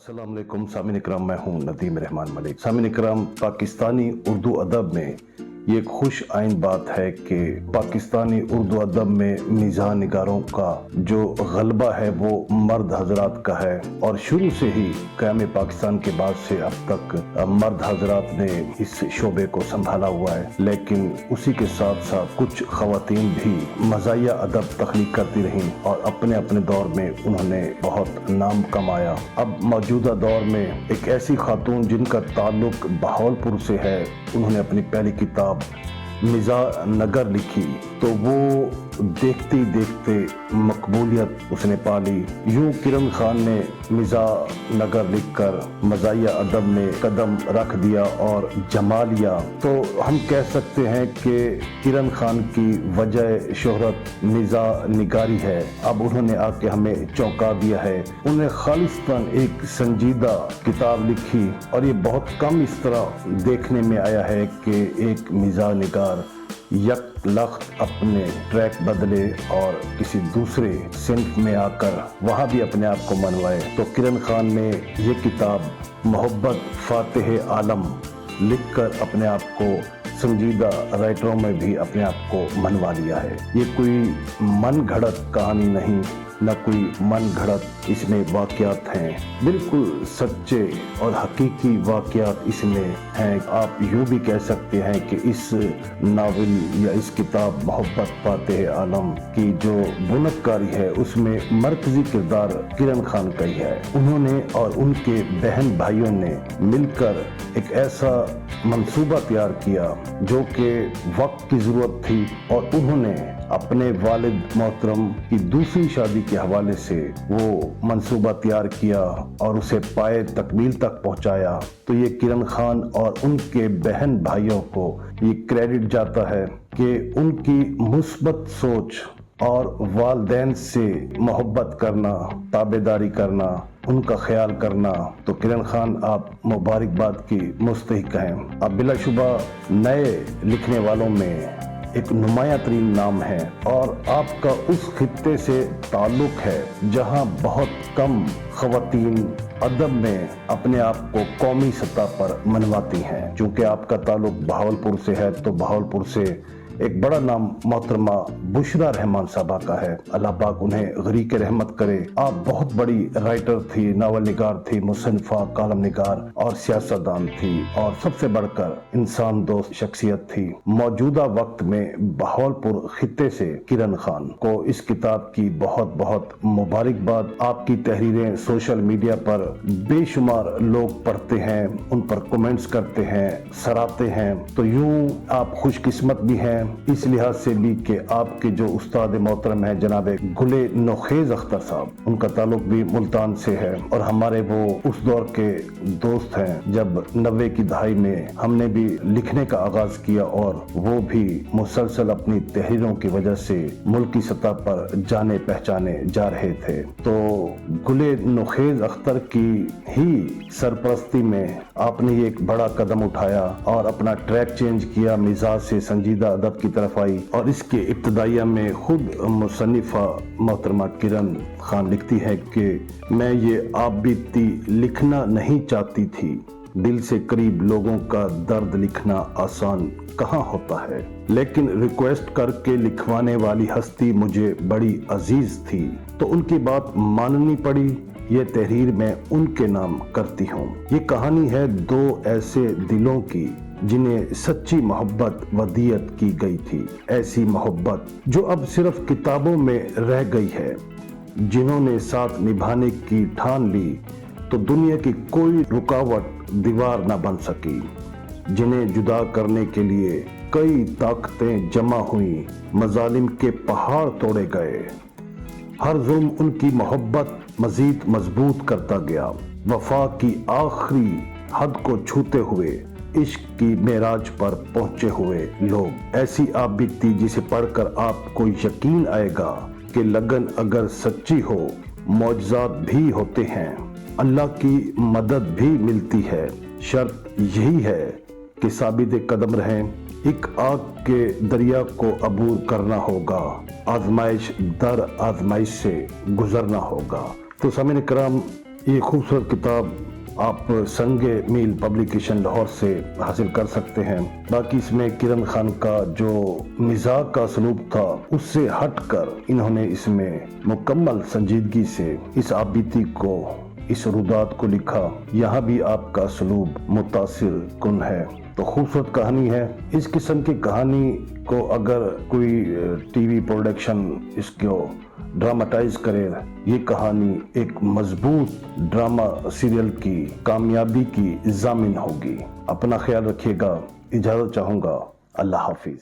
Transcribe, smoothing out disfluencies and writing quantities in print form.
अस्सलाम वालेकुम सामीन इकराम, मैं हूं नदीम रहमान मलिक। सामीन इकराम, पाकिस्तानी उर्दू अदब में ये खुश आइन बात है कि पाकिस्तानी उर्दू अदब में मिज़ाह निगारों का जो गलबा है वो मर्द हजरात का है, और शुरू से ही क़याम पाकिस्तान के बाद से अब तक मर्द हजरात ने इस शोबे को संभाला हुआ है। लेकिन उसी के साथ साथ कुछ ख़वातीन भी मज़ाहिया अदब तख्लीक करती रहीं और अपने अपने दौर में उन्होंने बहुत नाम कमाया। अब मौजूदा दौर में एक ऐसी खातून जिनका ताल्लुक बहावलपुर से है, उन्होंने अपनी पहली किताब मिज़ाह नगर लिखी तो वो देखते ही देखते मकबूलियत उसने पाली। यूं किरण खान ने मिज़ाह नगर लिखकर मज़ाहिया अदब में कदम रख दिया और जमा लिया। तो हम कह सकते हैं कि किरण खान की वजह शोहरत मिज़ाह निगारी है। अब उन्होंने आके हमें चौंका दिया है। उन्होंने खालिस्तान एक संजीदा किताब लिखी और ये बहुत कम इस तरह देखने में आया है कि एक मिज़ाह निगार यकलख्त अपने ट्रैक बदले और किसी दूसरे सिंफ में आकर वहाँ भी अपने आप को मनवाए। तो किरण खान ने ये किताब मोहब्बत फातिह आलम लिखकर अपने आप को संजीदा राइटरों में भी अपने आप को मनवा लिया है। ये कोई मन घड़त कहानी नहीं, न कोई मन घड़त इसमें वाक़यात हैं, बिल्कुल सच्चे और हकीकी वाक़यात इसमें हैं। आप यूँ भी कह सकते हैं कि इस नावल या इस किताब मोहब्बत फातिह आलम की जो बुनतकारी है उसमें मरकजी किरदार किरण खान का ही है। उन्होंने और उनके बहन भाइयों ने मिलकर एक ऐसा मंसूबा तैयार किया जो कि वक्त की ज़रूरत थी, और उन्होंने अपने वालिद मोहतरम की दूसरी शादी के हवाले से वो मंसूबा तैयार किया और उसे पाए तकमील तक पहुंचाया। तो ये किरण खान और उनके बहन भाइयों को ये क्रेडिट जाता है कि उनकी मुस्बत सोच और वालिदैन से मोहब्बत करना, ताबेदारी करना, उनका ख्याल करना। तो किरण खान आप मुबारकबाद की मुस्तहिक हैं। अब बिलाशुबा नए लिखने वालों में एक नुमाया तरीन नाम है और आपका उस खित्ते से ताल्लुक है जहां बहुत कम ख़वातीन अदब में अपने आप को कौमी सतह पर मनवाती हैं। चूँकि आपका ताल्लुक बहावलपुर से है तो बहावलपुर से एक बड़ा नाम मोहतरमा बुशरा रहमान साहबा का है। अल्लाह पाक उन्हें गरीक रहमत करे। आप बहुत बड़ी राइटर थी, नावल निगार थी, मुसन्निफा, कालम निगार और सियासतदान थी, और सबसे बढ़कर इंसान दोस्त शख्सियत थी। मौजूदा वक्त में बहावलपुर खित्ते से किरण खान को इस किताब की बहुत बहुत मुबारकबाद। आपकी तहरीरें सोशल मीडिया पर बेशुमार लोग पढ़ते हैं, उन पर कमेंट्स करते हैं, सराहते हैं। तो यूं आप खुशकिस्मत भी हैं इस लिहाज से भी कि आपके जो उस्ताद मोहतरम है जनाब गुले नोखेज अख्तर साहब, उनका ताल्लुक भी मुल्तान से है और हमारे वो उस दौर के दोस्त हैं जब 90 की दहाई में हमने भी लिखने का आगाज किया और वो भी मुसलसल अपनी तहरीरों की वजह से मुल्की सतह पर जाने पहचाने जा रहे थे। तो गुले नोखेज अख्तर की ही सरपरस्ती में आपने ये एक बड़ा कदम उठाया और अपना ट्रैक चेंज किया, मिजाज से संजीदा अदब की तरफ आई। और इसके इब्तदाइया में खुद मुसन्निफा मोहतरमा किरण खान लिखती है कि मैं ये आप बीती लिखना नहीं चाहती थी, दिल से करीब लोगों का दर्द लिखना आसान कहाँ होता है, लेकिन रिक्वेस्ट करके लिखवाने वाली हस्ती मुझे बड़ी अजीज थी तो उनकी बात माननी पड़ी। ये तहरीर मैं उनके नाम करती हूँ। ये कहानी है दो ऐसे दिलों की जिन्हें सच्ची मोहब्बत वदियत की गई थी, ऐसी मोहब्बत जो अब सिर्फ किताबों में रह गई है। जिन्होंने साथ निभाने की ठान ली तो दुनिया की कोई रुकावट दीवार न बन सकी। जिन्हें जुदा करने के लिए कई ताकतें जमा हुई, मजालिम के पहाड़ तोड़े गए। हर जुल्म उनकी मोहब्बत मजीद मजबूत करता गया। वफा की आखिरी हद को छूते हुए इश्क की मेराज पर पहुंचे हुए लोग। ऐसी आप बीती जिसे पढ़कर आपको यकीन आएगा कि लगन अगर सच्ची हो मौजज़ात भी होते हैं, अल्लाह की मदद भी मिलती है। शर्त यही है कि साबित कदम रहें। एक आग के दरिया को अबूर करना होगा, आजमाइश दर आजमाइश से गुजरना होगा। तो सामीन कराम, ये खूबसूरत किताब आप संगे मील पब्लिकेशन लाहौर से हासिल कर सकते हैं। बाकी इसमें किरण खान का जो मिजाज का सलूक था उससे हटकर इन्होंने इसमें मुकम्मल संजीदगी से इस आपबीती को, इस रुदात को लिखा। यहाँ भी आपका सलूक मुतासिर कुन है। तो खूबसूरत कहानी है। इस किस्म की कहानी को अगर कोई टीवी प्रोडक्शन इसको ड्रामाटाइज करे, ये कहानी एक मजबूत ड्रामा सीरियल की कामयाबी की जामिन होगी। अपना ख्याल रखिएगा। इजाज़त चाहूँगा। अल्लाह हाफिज।